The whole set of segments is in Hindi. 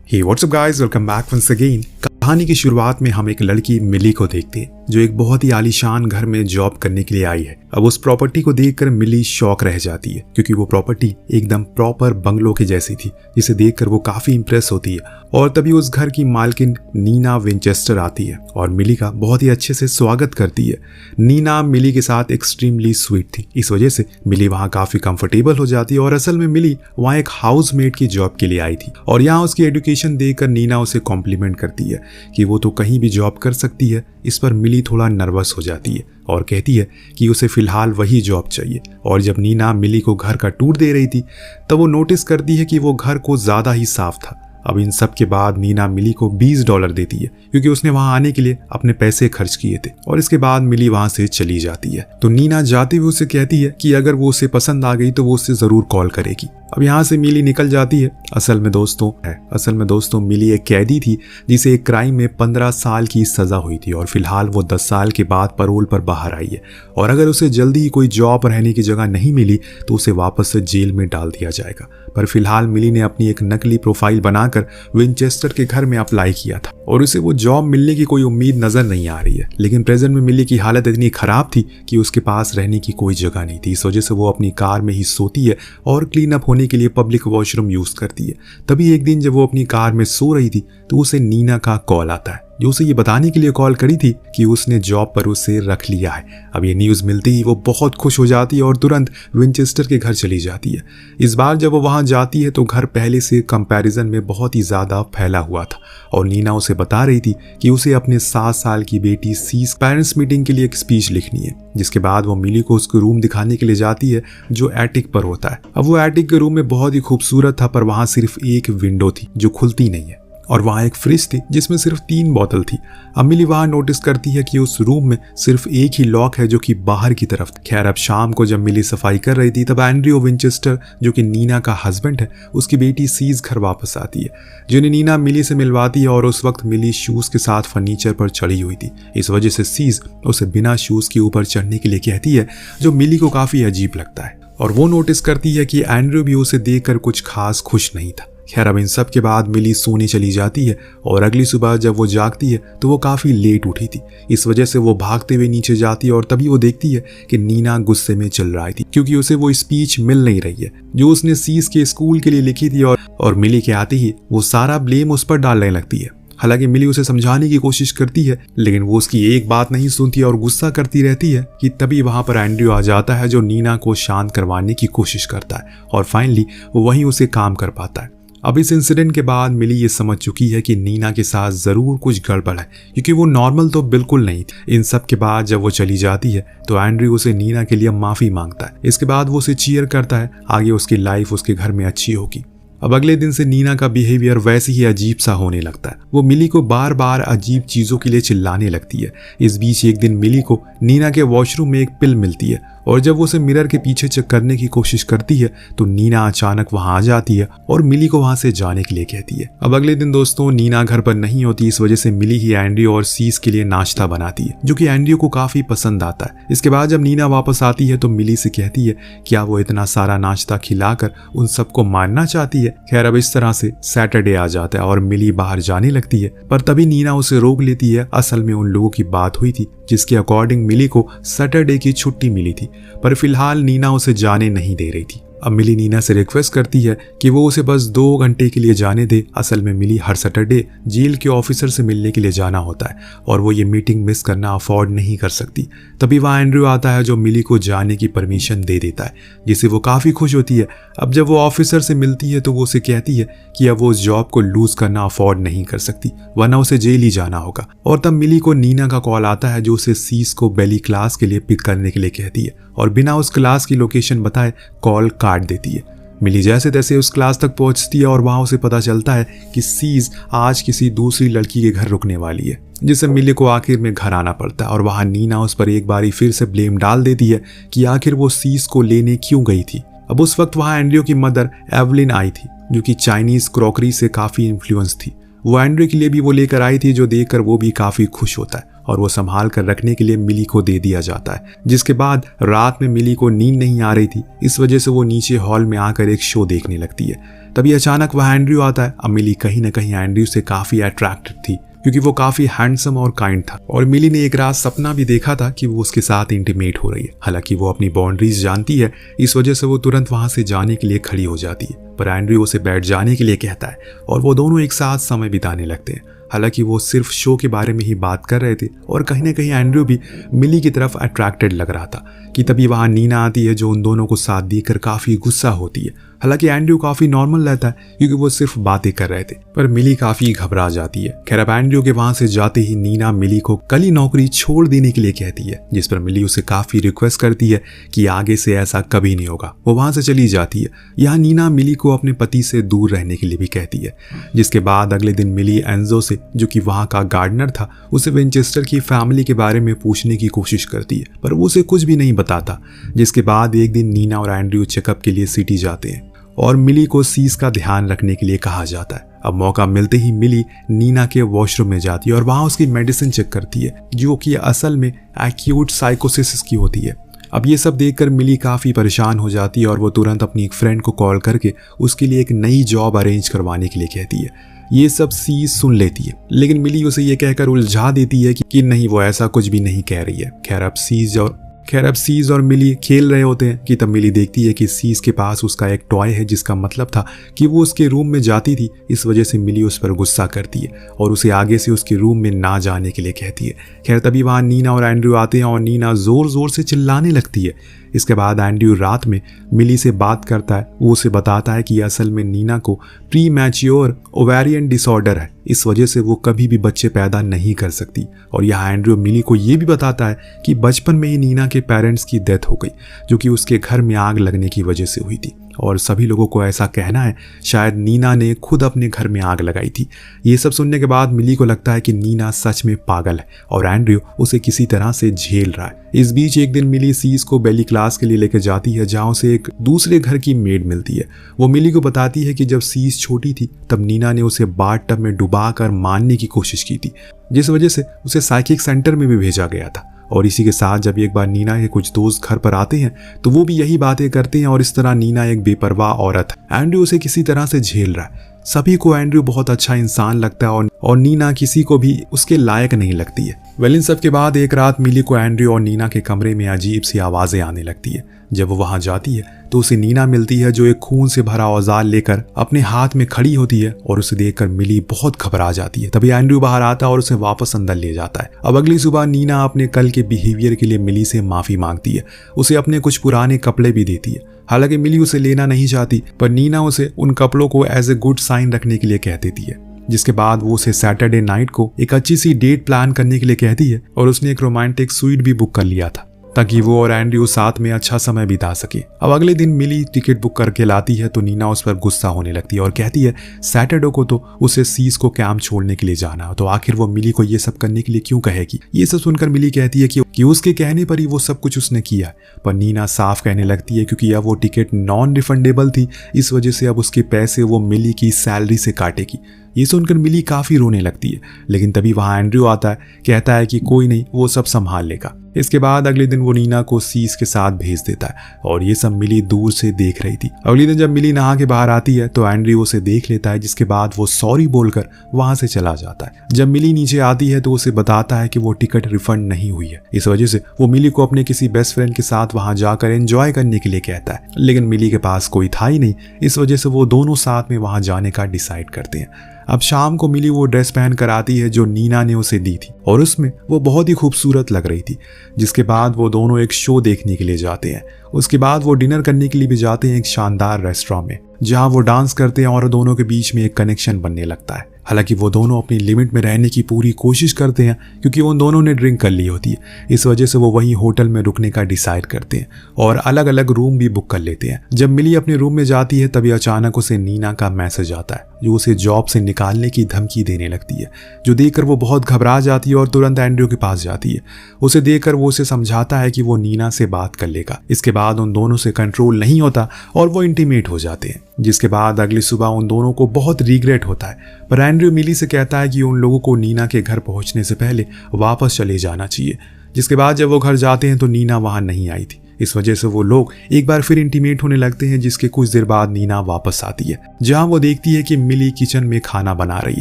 हे WhatsApp guys, welcome back once again. कहानी की शुरुआत में हम एक लड़की मिली को देखते हैं जो एक बहुत ही आलीशान घर में जॉब करने के लिए आई है। अब उस प्रॉपर्टी को देखकर मिली शॉक रह जाती है क्योंकि वो प्रॉपर्टी एकदम प्रॉपर बंगलो के जैसी थी, जिसे देखकर वो काफी इंप्रेस होती है। और तभी उस घर की मालकिन नीना विंचेस्टर आती है और मिली का बहुत ही अच्छे से स्वागत करती है। नीना मिली के साथ एक्सट्रीमली स्वीट थी, इस वजह से मिली वहाँ काफी कंफर्टेबल हो जाती है। और असल में मिली वहाँ एक हाउसमेट की जॉब के लिए आई थी और यहाँ उसकी एजुकेशन देखकर नीना उसे कॉम्प्लीमेंट करती है कि वो तो कहीं भी जॉब कर सकती है। इस पर मिली थोड़ा नर्वस हो जाती है और कहती है कि उसे फिलहाल वही जॉब चाहिए। और जब नीना मिली को घर का टूर दे रही थी तब वो नोटिस करती है कि वो घर को ज़्यादा ही साफ था। अब इन सब के बाद नीना मिली को $20 देती है क्योंकि उसने वहां आने के लिए अपने पैसे खर्च किए थे। और इसके बाद मिली वहां से चली जाती है तो नीना जाते हुए उसे कहती है कि अगर वो उसे पसंद आ गई तो वो उससे जरूर कॉल करेगी। अब यहाँ से मिली निकल जाती है। असल में दोस्तों मिली एक कैदी थी जिसे एक क्राइम में 15 साल की सजा हुई थी और फिलहाल वो 10 साल के बाद पैरोल पर बाहर आई है। और अगर उसे जल्दी ही कोई जॉब रहने की जगह नहीं मिली तो उसे वापस से जेल में डाल दिया जाएगा। पर फिलहाल मिली ने अपनी एक नकली प्रोफाइल बनाकर विंचेस्टर के घर में अप्लाई किया था और उसे वो जॉब मिलने की कोई उम्मीद नजर नहीं आ रही है। लेकिन प्रेजेंट में मिली की हालत इतनी खराब थी कि उसके पास रहने की कोई जगह नहीं थी। इस वजह से वो अपनी कार में ही सोती है और क्लीन अप होने के लिए पब्लिक वॉशरूम यूज करती है। तभी एक दिन जब वो अपनी कार में सो रही थी तो उसे नीना का कॉल आता है जो उसे ये बताने के लिए कॉल करी थी कि उसने जॉब पर उसे रख लिया है। अब ये न्यूज़ मिलती ही वो बहुत खुश हो जाती है और तुरंत विंचेस्टर के घर चली जाती है। इस बार जब वो वहाँ जाती है तो घर पहले से कंपैरिजन में बहुत ही ज़्यादा फैला हुआ था और नीना उसे बता रही थी कि उसे अपने 7 साल की बेटी सीस पेरेंट्स मीटिंग के लिए एक स्पीच लिखनी है। जिसके बाद वो मिली को उसके रूम दिखाने के लिए जाती है जो एटिक पर होता है। अब वो एटिक के रूम में बहुत ही खूबसूरत था पर वहाँ सिर्फ एक विंडो थी जो खुलती नहीं है और वहाँ एक फ्रिज थी जिसमें सिर्फ 3 बोतल थी। अब मिली वहाँ नोटिस करती है कि उस रूम में सिर्फ एक ही लॉक है जो कि बाहर की तरफ। खैर अब शाम को जब मिली सफाई कर रही थी तब एंड्रयू विंचेस्टर जो कि नीना का हस्बैंड है उसकी बेटी सीज घर वापस आती है जिन्हें नीना मिली से मिलवाती है। और उस वक्त मिली शूज के साथ फर्नीचर पर चढ़ी हुई थी, इस वजह से सीज उसे बिना शूज के ऊपर चढ़ने के लिए कहती है जो मिली को काफी अजीब लगता है। और वो नोटिस करती है कि एंड्रयू भी उसे देखकर कुछ खास खुश नहीं था। खैर अब इन सब के बाद मिली सोने चली जाती है और अगली सुबह जब वो जागती है तो वो काफ़ी लेट उठी थी। इस वजह से वो भागते हुए नीचे जाती है और तभी वो देखती है कि नीना गुस्से में चल रही थी क्योंकि उसे वो स्पीच मिल नहीं रही है जो उसने सीस के स्कूल के लिए लिखी थी। और मिली के आते ही वो सारा ब्लेम उस पर डालने लगती है। हालांकि मिली उसे समझाने की कोशिश करती है लेकिन वो उसकी एक बात नहीं सुनती और गुस्सा करती रहती है कि तभी वहां पर एंड्रयू आ जाता है जो नीना को शांत करवाने की कोशिश करता है और फाइनली वहीं उसे काम कर पाता है। अब इस इंसिडेंट के बाद मिली ये समझ चुकी है कि नीना के साथ ज़रूर कुछ गड़बड़ है क्योंकि वो नॉर्मल तो बिल्कुल नहीं थी। इन सब के बाद जब वो चली जाती है तो एंड्रयू उसे नीना के लिए माफ़ी मांगता है। इसके बाद वो उसे चीयर करता है, आगे उसकी लाइफ उसके घर में अच्छी होगी। अब अगले दिन से नीना का बिहेवियर वैसे ही अजीब सा होने लगता है। वो मिली को बार बार अजीब चीज़ों के लिए चिल्लाने लगती है। इस बीच एक दिन मिली को नीना के वॉशरूम में एक पिल मिलती है और जब वो उसे मिरर के पीछे चेक करने की कोशिश करती है तो नीना अचानक वहां आ जाती है और मिली को वहां से जाने के लिए कहती है। अब अगले दिन दोस्तों नीना घर पर नहीं होती, इस वजह से मिली ही एंड्रयू और सीस के लिए नाश्ता बनाती है जो कि एंड्रयू को काफी पसंद आता है। इसके बाद जब नीना वापस आती है तो मिली से कहती है क्या वो इतना सारा नाश्ता खिलाकर उन सबको मारना चाहती है। खैर अब इस तरह से सैटरडे आ जाता है और मिली बाहर जाने लगती है पर तभी नीना उसे रोक लेती है। असल में उन लोगों की बात हुई थी जिसके अकॉर्डिंग मिली को सैटरडे की छुट्टी मिली थी पर फिलहाल नीना उसे जाने नहीं दे रही थी। अब मिली नीना से रिक्वेस्ट करती है कि वो उसे बस 2 घंटे के लिए जाने दे। असल में मिली हर सैटरडे जेल के ऑफिसर से मिलने के लिए जाना होता है और वो ये मीटिंग मिस करना अफोर्ड नहीं कर सकती। तभी वहाँ एंड्रयू आता है जो मिली को जाने की परमिशन दे देता है जिससे वो काफ़ी खुश होती है। अब जब वो ऑफिसर से मिलती है तो वो उसे कहती है कि अब वो उस जॉब को लूज करना अफोर्ड नहीं कर सकती वरना उसे जेल ही जाना होगा। और तब मिली को नीना का कॉल आता है जो उसे सीस को बेली क्लास के लिए पिक करने के लिए कहती है और बिना उस क्लास की लोकेशन बताए कॉल काट देती है। मिली जैसे तैसे उस क्लास तक पहुंचती है और वहां उसे पता चलता है कि सीज आज किसी दूसरी लड़की के घर रुकने वाली है जिससे मिली को आखिर में घर आना पड़ता है। और वहां नीना उस पर एक बारी फिर से ब्लेम डाल देती है कि आखिर वो सीज को लेने क्यों गई थी। अब उस वक्त वहां एंड्रयू की मदर एवलिन आई थी जो कि चाइनीज क्रॉकरी से काफी इन्फ्लुएंस थी। वो एंड्रयू के लिए भी वो लेकर आई थी जो देखकर वो भी काफी खुश होता है और वो संभाल कर रखने के लिए मिली को दे दिया जाता है। जिसके बाद रात में मिली को नींद नहीं आ रही थी, इस वजह से वो नीचे हॉल में आकर एक शो देखने लगती है। तभी अचानक वह एंड्रयू आता है। अब मिली कहीं ना कहीं एंड्रयू से काफी अट्रैक्टेड थी क्योंकि वो काफी हैंडसम और काइंड था, और मिली ने एक रात सपना भी देखा था कि वो उसके साथ इंटीमेट हो रही है। हालांकि वो अपनी बाउंड्रीज जानती है, इस वजह से वो तुरंत वहां से जाने के लिए खड़ी हो जाती है, पर एंड्रयू उसे बैठ जाने के लिए कहता है और वो दोनों एक साथ समय बिताने लगते हैं। हालांकि वो सिर्फ शो के बारे में ही बात कर रहे थे और कहीं ना कहीं एंड्रयू भी मिली की तरफ अट्रैक्टेड लग रहा था कि तभी वहां नीना आती है जो उन दोनों को साथ देखकर काफी गुस्सा होती है। हालांकि एंड्रयू काफी नॉर्मल रहता है क्योंकि वो सिर्फ बातें कर रहे थे, पर मिली काफी घबरा जाती है। खैर अब एंड्रयू के वहां से जाते ही नीना मिली को कल ही नौकरी छोड़ देने के लिए कहती है, जिस पर मिली उसे काफी रिक्वेस्ट करती है कि आगे से ऐसा कभी नहीं होगा। वो वहां से चली जाती है। यहाँ नीना मिली को अपने पति से दूर रहने के लिए भी कहती है, जिसके बाद अगले दिन मिली एंजो से, जो कि वहां का गार्डनर था, उसे विंचेस्टर की फैमिली के बारे में पूछने की कोशिश करती है, पर वो उसे कुछ भी नहीं बताता। जिसके बाद एक दिन नीना और एंड्रयू चेकअप के लिए सिटी जाते हैं और मिली को सीस का ध्यान रखने के लिए कहा जाता है। अब मौका मिलते ही मिली नीना के वॉशरूम में जाती है और वहां उसकी मेडिसिन चेक करती है, जो कि असल में एक्यूट साइकोसिस की होती है। अब ये सब देखकर मिली काफ़ी परेशान हो जाती है और वो तुरंत अपनी एक फ्रेंड को कॉल करके उसके लिए एक नई जॉब अरेंज करवाने के लिए कहती है। ये सब सीज सुन लेती है, लेकिन मिली उसे ये कहकर उलझा देती है कि नहीं, वो ऐसा कुछ भी नहीं कह रही है। खैर अब सीज और मिली खेल रहे होते हैं कि तब मिली देखती है कि सीज के पास उसका एक टॉय है, जिसका मतलब था कि वो उसके रूम में जाती थी। इस वजह से मिली उस पर गुस्सा करती है और उसे आगे से उसके रूम में ना जाने के लिए कहती है। खैर तभी वहाँ नीना और एंड्रयू आते हैं और नीना जोर जोर से चिल्लाने लगती है। इसके बाद एंड्रयू रात में मिली से बात करता है। वो उसे बताता है कि असल में नीना को प्री मैच्योर ओवेरियन डिसऑर्डर है, इस वजह से वो कभी भी बच्चे पैदा नहीं कर सकती। और यहाँ एंड्रयू मिली को ये भी बताता है कि बचपन में ही नीना के पेरेंट्स की डेथ हो गई, जो कि उसके घर में आग लगने की वजह से हुई थी, और सभी लोगों को ऐसा कहना है शायद नीना ने खुद अपने घर में आग लगाई थी। ये सब सुनने के बाद मिली को लगता है कि नीना सच में पागल है और एंड्रयू उसे किसी तरह से झेल रहा है। इस बीच एक दिन मिली सीज को बेली क्लास के लिए लेकर जाती है, जहाँ उसे एक दूसरे घर की मेड मिलती है। वो मिली को बताती है कि जब सीज छोटी थी तब नीना ने उसे बाथ टब में डुबा कर मारने की कोशिश की थी, जिस वजह से उसे साइकिक सेंटर में भी भेजा गया था। और इसी के साथ जब एक बार नीना के कुछ दोस्त घर पर आते हैं तो वो भी यही बातें करते हैं, और इस तरह नीना एक बेपरवाह औरत है। एंड्रयू उसे किसी तरह से झेल रहा है। सभी को एंड्रयू बहुत अच्छा इंसान लगता है और नीना किसी को भी उसके लायक नहीं लगती है। इन सब के बाद एक रात मिली को एंड्रयू और नीना के कमरे में अजीब सी आवाजें आने लगती है। जब वो वहां जाती है तो उसे नीना मिलती है, जो एक खून से भरा औजार लेकर अपने हाथ में खड़ी होती है, और उसे देखकर मिली बहुत घबरा जाती है। तभी एंड्रयू बाहर आता है और उसे वापस अंदर ले जाता है। अब अगली सुबह नीना अपने कल के बिहेवियर के लिए मिली से माफी मांगती है, उसे अपने कुछ पुराने कपड़े भी देती है। हालांकि मिली उसे लेना नहीं चाहती, पर नीना उसे उन कपड़ों को एज ए गुड साइन रखने के लिए कह देती है। जिसके बाद वो उसे सैटरडे नाइट को एक अच्छी सी डेट प्लान करने के लिए कहती है, और उसने एक रोमांटिक स्वीट भी बुक कर लिया था ताकि वो और एंड्रयू साथ में अच्छा समय बिता सके। अब अगले दिन मिली टिकट बुक करके लाती है तो नीना उस पर गुस्सा होने लगती है और कहती है सैटरडे को तो उसे सीज को कैंप छोड़ने के लिए जाना है, तो आखिर वो मिली को ये सब करने के लिए क्यों कहेगी। ये सब सुनकर मिली कहती है कि उसके कहने पर ही वो सब कुछ उसने किया, पर नीना साफ कहने लगती है क्योंकि अब वो टिकट नॉन रिफंडेबल थी, इस वजह से अब उसके पैसे वो मिली की सैलरी से काटेगी। ये सुनकर मिली काफी रोने लगती है, लेकिन तभी वहां एंड्रयू आता है, कहता है कि कोई नहीं, वो सब संभाल लेगा। इसके बाद अगले दिन वो नीना को सीज के साथ भेज देता है, और ये सब मिली दूर से देख रही थी। अगले दिन जब मिली नहा के बाहर आती है तो एंड्रयू उसे देख लेता है, जिसके बाद वो सॉरी बोलकर वहां से चला जाता है। जब मिली नीचे आती है तो उसे बताता है कि वो टिकट रिफंड नहीं हुई है। इस वजह से वो मिली को अपने किसी बेस्ट फ्रेंड के साथ वहां जाकर एंजॉय करने के लिए कहता है, लेकिन मिली के पास कोई था ही नहीं। इस वजह से वो दोनों साथ में वहां जाने का डिसाइड करते हैं। अब शाम को मिली वो ड्रेस पहन कर आती है जो नीना ने उसे दी थी, और उसमें वो बहुत ही खूबसूरत लग रही थी। जिसके बाद वो दोनों एक शो देखने के लिए जाते हैं। उसके बाद वो डिनर करने के लिए भी जाते हैं एक शानदार रेस्टोरेंट में, जहां वो डांस करते हैं और दोनों के बीच में एक कनेक्शन बनने लगता है। हालांकि वो दोनों अपनी लिमिट में रहने की पूरी कोशिश करते हैं, क्योंकि उन दोनों ने ड्रिंक कर ली होती है। इस वजह से वो वहीं होटल में रुकने का डिसाइड करते हैं और अलग अलग रूम भी बुक कर लेते हैं। जब मिली अपने रूम में जाती है तभी अचानक उसे नीना का मैसेज आता है, जो उसे जॉब से निकालने की धमकी देने लगती है, जो देखकर वो बहुत घबरा जाती है और तुरंत एंड्रयू के पास जाती है। उसे देखकर वो उसे समझाता है कि वो नीना से बात कर लेगा। इसके बाद उन दोनों से कंट्रोल नहीं होता और वो इंटीमेट हो जाते हैं, जिसके बाद अगली सुबह उन दोनों को बहुत रिग्रेट होता है। पर एंड्रयू मिली से कहता है कि उन लोगों को नीना के घर पहुंचने से पहले वापस चले जाना चाहिए। जिसके बाद जब वो घर जाते हैं तो नीना वहां नहीं आई थी। इस वजह से वो लोग एक बार फिर इंटीमेट होने लगते हैं, जिसके कुछ देर बाद नीना वापस आती है जहां वो देखती है कि मिली किचन में खाना बना रही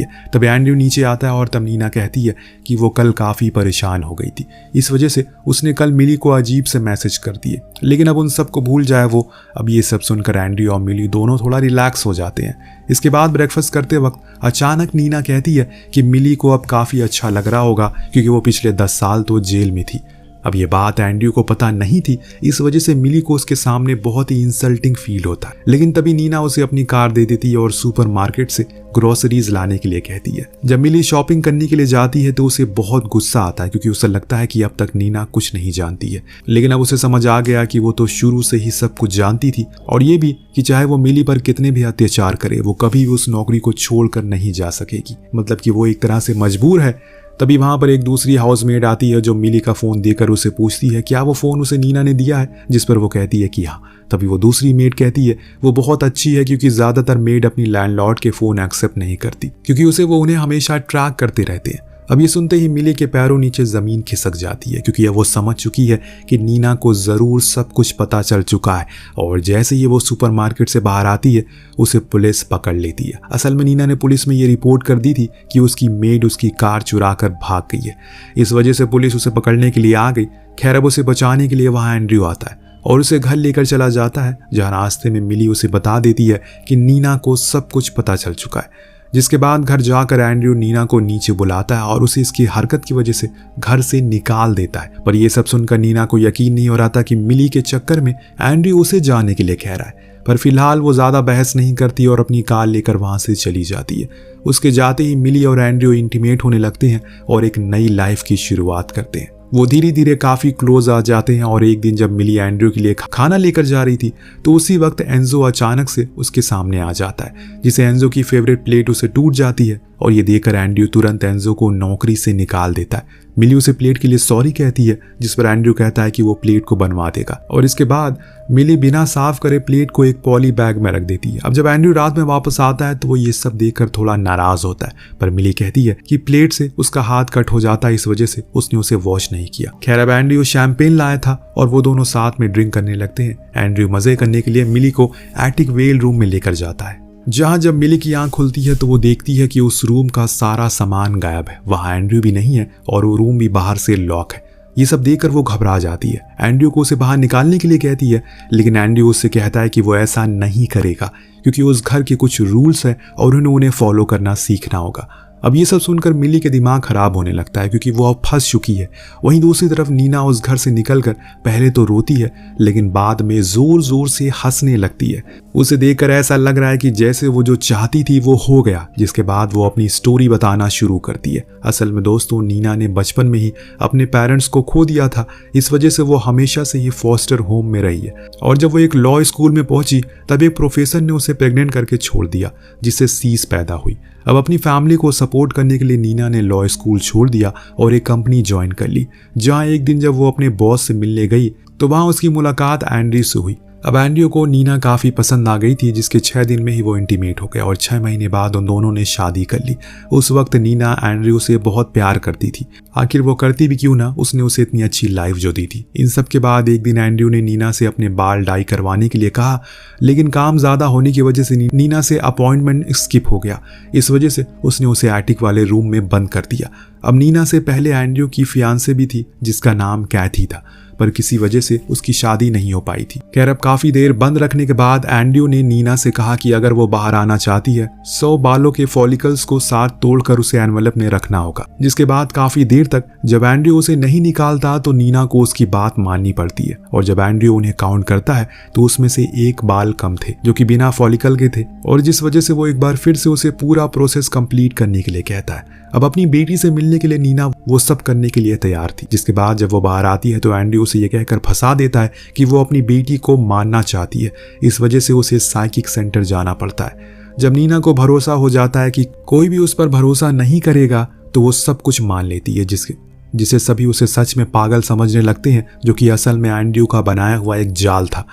है। तब एंड्रयू नीचे आता है और तब नीना कहती है कि वो कल काफ़ी परेशान हो गई थी, इस वजह से उसने कल मिली को अजीब से मैसेज कर दिए, लेकिन अब उन सबको भूल जाए वो। अब ये सब सुनकर एंड्रयू और मिली दोनों थोड़ा रिलैक्स हो जाते हैं। इसके बाद ब्रेकफास्ट करते वक्त अचानक नीना कहती है कि मिली को अब काफ़ी अच्छा लग रहा होगा क्योंकि वो पिछले 10 साल तो जेल में थी। अब ये बात एंड्रयू को पता नहीं थी, इस वजह से मिली को उसके सामने बहुत ही इंसल्टिंग फील होता है। लेकिन तभी नीना उसे अपनी कार दे देती है और सुपरमार्केट से ग्रोसरीज लाने के लिए कहती है। जब मिली शॉपिंग करने के लिए जाती है तो उसे बहुत गुस्सा आता है क्योंकि उसे लगता है कि अब तक नीना कुछ नहीं जानती है, लेकिन अब उसे समझ आ गया कि वो तो शुरू से ही सब कुछ जानती थी और ये भी कि चाहे वो मिली पर कितने भी अत्याचार करे वो कभी भी उस नौकरी को छोड़कर नहीं जा सकेगी, मतलब कि वो एक तरह से मजबूर है। तभी वहां पर एक दूसरी हाउसमेट आती है जो मिली का फोन देकर उसे पूछती है क्या वो फोन उसे नीना ने दिया है, जिस पर वो कहती है कि हाँ। तभी वो दूसरी मेड कहती है वो बहुत अच्छी है क्योंकि ज्यादातर मेड अपनी लैंडलॉर्ड के फोन एक्सेप्ट नहीं करती क्योंकि उसे वो उन्हें हमेशा ट्रैक करते रहते हैं। अब ये सुनते ही मिली के पैरों नीचे जमीन खिसक जाती है क्योंकि अब वो समझ चुकी है कि नीना को जरूर सब कुछ पता चल चुका है और जैसे ही वो सुपरमार्केट से बाहर आती है उसे पुलिस पकड़ लेती है। असल में नीना ने पुलिस में ये रिपोर्ट कर दी थी कि उसकी मेड उसकी कार चुरा कर भाग गई है, इस वजह से पुलिस उसे पकड़ने के लिए आ गई। खैर अब उसे बचाने के लिए वहाँ एंड्रयू आता है और उसे घर लेकर चला जाता है जहाँ रास्ते में मिली उसे बता देती है कि नीना को सब कुछ पता चल चुका है। जिसके बाद घर जाकर एंड्रयू नीना को नीचे बुलाता है और उसे इसकी हरकत की वजह से घर से निकाल देता है। पर यह सब सुनकर नीना को यकीन नहीं हो रहा था कि मिली के चक्कर में एंड्रयू उसे जाने के लिए कह रहा है, पर फिलहाल वो ज्यादा बहस नहीं करती और अपनी कार लेकर वहां से चली जाती है। उसके जाते ही मिली और एंड्रयू इंटीमेट होने लगते हैं और एक नई लाइफ की शुरुआत करते हैं। वो धीरे धीरे काफी क्लोज आ जाते हैं और एक दिन जब मिली एंड्रयू के लिए खाना लेकर जा रही थी तो उसी वक्त एंजो अचानक से उसके सामने आ जाता है, जिसे एंजो की फेवरेट प्लेट उसे टूट जाती है और ये देखकर एंड्रयू तुरंत एंजो को नौकरी से निकाल देता है। मिली उसे प्लेट के लिए सॉरी कहती है, जिस पर एंड्रयू कहता है कि वो प्लेट को बनवा देगा और इसके बाद मिली बिना साफ करे प्लेट को एक पॉली बैग में रख देती है। अब जब एंड्रयू रात में वापस आता है तो वो ये सब देखकर थोड़ा नाराज होता है, पर मिली कहती है कि प्लेट से उसका हाथ कट हो जाता है, इस वजह से उसने उसे वॉश नहीं किया। खैर अब एंड्रयू शैंपेन लाया था और वो दोनों साथ में ड्रिंक करने लगते हैं। एंड्रयू मजे करने के लिए मिली को एटिक वेल रूम में लेकर जाता है, जहां जब मिली की आंख खुलती है तो वो देखती है कि उस रूम का सारा सामान गायब है, वहां एंड्रयू भी नहीं है और वो रूम भी बाहर से लॉक है। ये सब देखकर वो घबरा जाती है। एंड्रयू को उसे बाहर निकालने के लिए कहती है, लेकिन एंड्रयू उससे कहता है कि वो ऐसा नहीं करेगा क्योंकि उस घर के कुछ रूल्स हैं और उन्हें फॉलो करना सीखना होगा। अब ये सब सुनकर मिली के दिमाग खराब होने लगता है क्योंकि वो अब फंस चुकी है। वहीं दूसरी तरफ नीना उस घर से निकलकर पहले तो रोती है लेकिन बाद में जोर जोर से हंसने लगती है। उसे देखकर ऐसा लग रहा है कि जैसे वो जो चाहती थी वो हो गया, जिसके बाद वो अपनी स्टोरी बताना शुरू करती है। असल में दोस्तों, नीना ने बचपन में ही अपने पेरेंट्स को खो दिया था, इस वजह से वो हमेशा से ही फॉस्टर होम में रही है और जब वो एक लॉ स्कूल में पहुंची तब एक प्रोफेसर ने उसे प्रेग्नेंट करके छोड़ दिया, जिससे सीस पैदा हुई। अब अपनी फैमिली को सपोर्ट करने के लिए नीना ने लॉ स्कूल छोड़ दिया और एक कंपनी ज्वाइन कर ली, जहां एक दिन जब वो अपने बॉस से मिलने गई तो वहां उसकी मुलाकात एंड्रयू से हुई। अब एंड्रयू को नीना काफ़ी पसंद आ गई थी, जिसके 6 दिन में ही वो इंटीमेट हो गया और 6 महीने बाद उन दोनों ने शादी कर ली। उस वक्त नीना एंड्रयू से बहुत प्यार करती थी, आखिर वो करती भी क्यों ना, उसने उसे इतनी अच्छी लाइफ जो दी थी। इन सब के बाद एक दिन एंड्रयू ने नीना से अपने बाल डाई करवाने के लिए कहा, लेकिन काम ज़्यादा होने की वजह से नीना से अपॉइंटमेंट स्किप हो गया, इस वजह से उसने उसे एटिक वाले रूम में बंद कर दिया। अब नीना से पहले एंड्रयू की फियांसे भी थी जिसका नाम कैथी था, पर किसी वजह से उसकी शादी नहीं हो पाई थी। खैर अब काफी देर बंद रखने के बाद एंड्रयू ने नीना से कहा कि अगर वो बाहर आना चाहती है 100 बालों के फॉलिकल्स को साथ तोड़कर उसे एनवेलप में रखना होगा। जिसके बाद काफी देर तक जब एंड्रयू उसे नहीं निकालता तो नीना को उसकी बात माननी पड़ती है और जब एंड्रयू उन्हें काउंट करता है तो उसमें से 1 बाल कम थे जो कि बिना फॉलिकल के थे और जिस वजह से वो एक बार फिर से उसे पूरा प्रोसेस कंप्लीट करने के लिए कहता है। अब अपनी बेटी से मिलने के लिए नीना वो सब करने के लिए तैयार थी। जिसके बाद जब वो बाहर आती है तो एंड्रयू उसे ये कहकर फंसा देता है कि वो अपनी बेटी को मारना चाहती है, इस वजह से उसे साइकिक सेंटर जाना पड़ता है। जब नीना को भरोसा हो जाता है कि कोई भी उस पर भरोसा नहीं करेगा तो वो सब कुछ मान लेती है, जिसे सभी उसे सच में पागल समझने लगते हैं, जो कि असल में एंड्रयू का बनाया हुआ एक जाल था।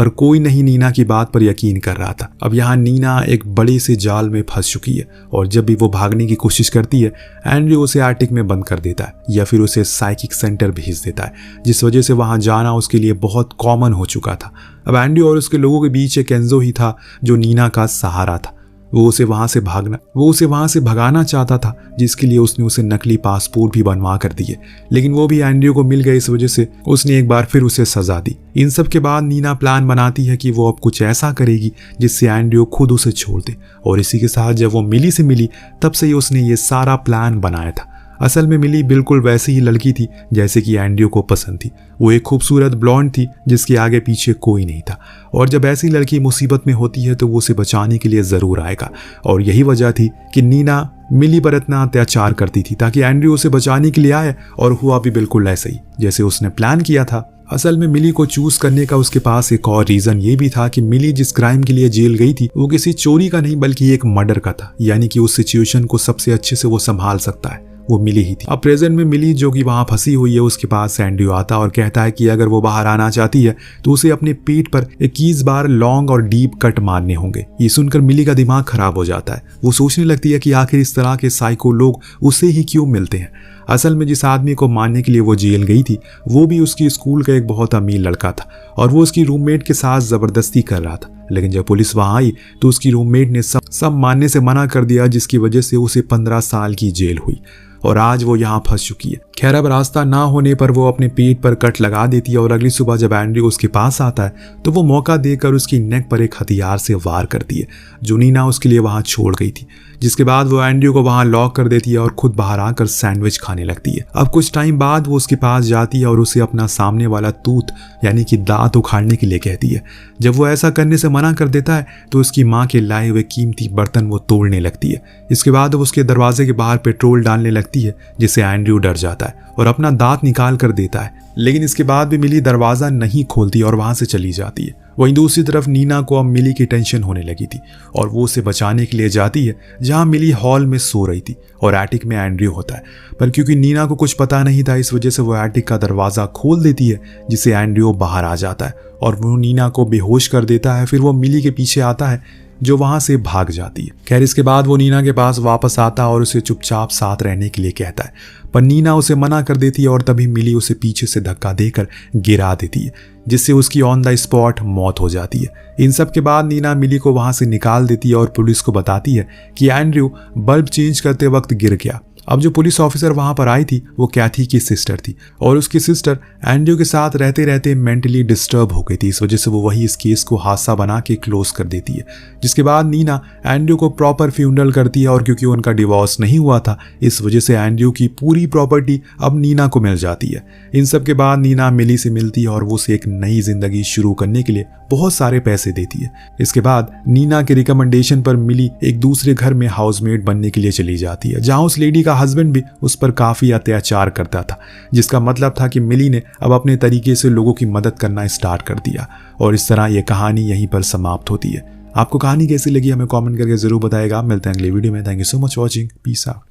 पर कोई नहीं नीना की बात पर यकीन कर रहा था। अब यहाँ नीना एक बड़े से जाल में फंस चुकी है और जब भी वो भागने की कोशिश करती है एंड्रयू उसे एटिक में बंद कर देता है या फिर उसे साइकिक सेंटर भेज देता है, जिस वजह से वहां जाना उसके लिए बहुत कॉमन हो चुका था। अब एंड्रयू और उसके लोगों के बीच एक केंजो ही था जो नीना का सहारा था। वो उसे वहां से भगाना चाहता था, जिसके लिए उसने उसे नकली पासपोर्ट भी बनवा कर दिए, लेकिन वो भी एंड्रयू को मिल गए। इस वजह से उसने एक बार फिर उसे सजा दी। इन सब के बाद नीना प्लान बनाती है कि वो अब कुछ ऐसा करेगी जिससे एंड्रयू खुद उसे छोड़ दे, और इसी के साथ जब वो मिली से मिली तब से ही उसने ये सारा प्लान बनाया था। असल में मिली बिल्कुल वैसी ही लड़की थी जैसे कि एंड्रयू को पसंद थी। वो एक खूबसूरत ब्लॉन्ड थी जिसके आगे पीछे कोई नहीं था, और जब ऐसी लड़की मुसीबत में होती है तो वो उसे बचाने के लिए ज़रूर आएगा। और यही वजह थी कि नीना मिली पर इतना अत्याचार करती थी ताकि एंड्रयू उसे बचाने के लिए आए, और हुआ भी बिल्कुल ऐसे ही जैसे उसने प्लान किया था। असल में मिली को चूज करने का उसके पास एक और रीजन ये भी था कि मिली जिस क्राइम के लिए जेल गई थी वो किसी चोरी का नहीं बल्कि एक मर्डर का था, यानी कि उस सिचुएशन को सबसे अच्छे से वो संभाल सकता है वो मिली ही थी। अब प्रेजेंट में मिली जो कि वहां फंसी हुई है उसके पास एंड्रयू आता और कहता है कि अगर वो बाहर आना चाहती है तो उसे अपने पीठ पर 21 बार लॉन्ग और डीप कट मारने होंगे। ये सुनकर मिली का दिमाग खराब हो जाता है। वो सोचने लगती है कि आखिर इस तरह के साइको लोग उसे ही क्यों मिलते हैं। असल में जिस आदमी को मारने के लिए वो जेल गई थी वो भी उसकी स्कूल का एक बहुत अमीर लड़का था, और वो उसकी रूममेट के साथ जबरदस्ती कर रहा था। लेकिन जब पुलिस वहां आई तो उसकी रूममेट ने सब मानने से मना कर दिया, जिसकी वजह से उसे 15 साल की जेल हुई और आज वो यहाँ फंस चुकी है। खैर अब रास्ता ना होने पर वो अपने पीठ पर कट लगा देती है, और अगली सुबह जब एंड्रयू उसके पास आता है तो वो मौका देकर उसकी नेक पर एक हथियार से वार करती है जो नीना उसके लिए वहां छोड़ गई थी। जिसके बाद वो एंड्रयू को वहां लॉक कर देती है और खुद बाहर आकर सैंडविच खाने लगती है। अब कुछ टाइम बाद वो उसके पास जाती है और उसे अपना सामने वाला तूत यानी कि दांत उखाड़ने के लिए कहती है। जब वो ऐसा करने से मना कर देता है तो उसकी माँ के लाए हुए कीमती बर्तन वो तोड़ने लगती है। इसके बाद वो उसके दरवाजे के बाहर पेट्रोल डालने लगती है, जिससे एंड्रयू डर जाता है और अपना दांत निकाल कर देता है। लेकिन इसके बाद भी मिली दरवाजा नहीं खोलती और वहां से चली जाती है। वहीं दूसरी तरफ नीना को अब मिली की टेंशन होने लगी थी और वो उसे बचाने के लिए जाती है जहां मिली हॉल में सो रही थी और एटिक में एंड्रयू होता है। पर क्योंकि नीना को कुछ पता नहीं था इस वजह से वो एटिक का दरवाजा खोल देती है, जिससे एंड्रयू बाहर आ जाता है और वो नीना को बेहोश कर देता है। फिर वो मिली के पीछे आता है जो वहां से भाग जाती है। खैर इसके बाद वो नीना के पास वापस आता और उसे चुपचाप साथ रहने के लिए कहता है, पर नीना उसे मना कर देती है और तभी मिली उसे पीछे से धक्का देकर गिरा देती है, जिससे उसकी ऑन द स्पॉट मौत हो जाती है। इन सब के बाद नीना मिली को वहां से निकाल देती है और पुलिस को बताती है कि एंड्रयू बल्ब चेंज करते वक्त गिर गया। अब जो पुलिस ऑफिसर वहां पर आई थी वो कैथी की सिस्टर थी और उसकी सिस्टर एंड्रयू के साथ रहते रहते मेंटली डिस्टर्ब हो गई थी। इस वजह से वो वही इस केस को हादसा बना के क्लोज कर देती है। जिसके बाद नीना एंड्रयू को प्रॉपर फ्यूनरल करती है और क्योंकि उनका डिवोर्स नहीं हुआ था इस वजह से एंड्रयू की पूरी प्रॉपर्टी अब नीना को मिल जाती है। इन सब के बाद नीना मिली से मिलती है और वो उसे एक नई जिंदगी शुरू करने के लिए बहुत सारे पैसे देती है। इसके बाद नीना के रिकमेंडेशन पर मिली एक दूसरे घर में हाउसमेट बनने के लिए चली जाती है, जहां उस लेडी का हस्बैंड भी उस पर काफी अत्याचार करता था, जिसका मतलब था कि मिली ने अब अपने तरीके से लोगों की मदद करना स्टार्ट कर दिया। और इस तरह यह कहानी यहीं पर समाप्त होती है। आपको कहानी कैसी लगी हमें कमेंट करके जरूर बताएगा। मिलते हैं अगले वीडियो में। Thank you so much watching. Peace out.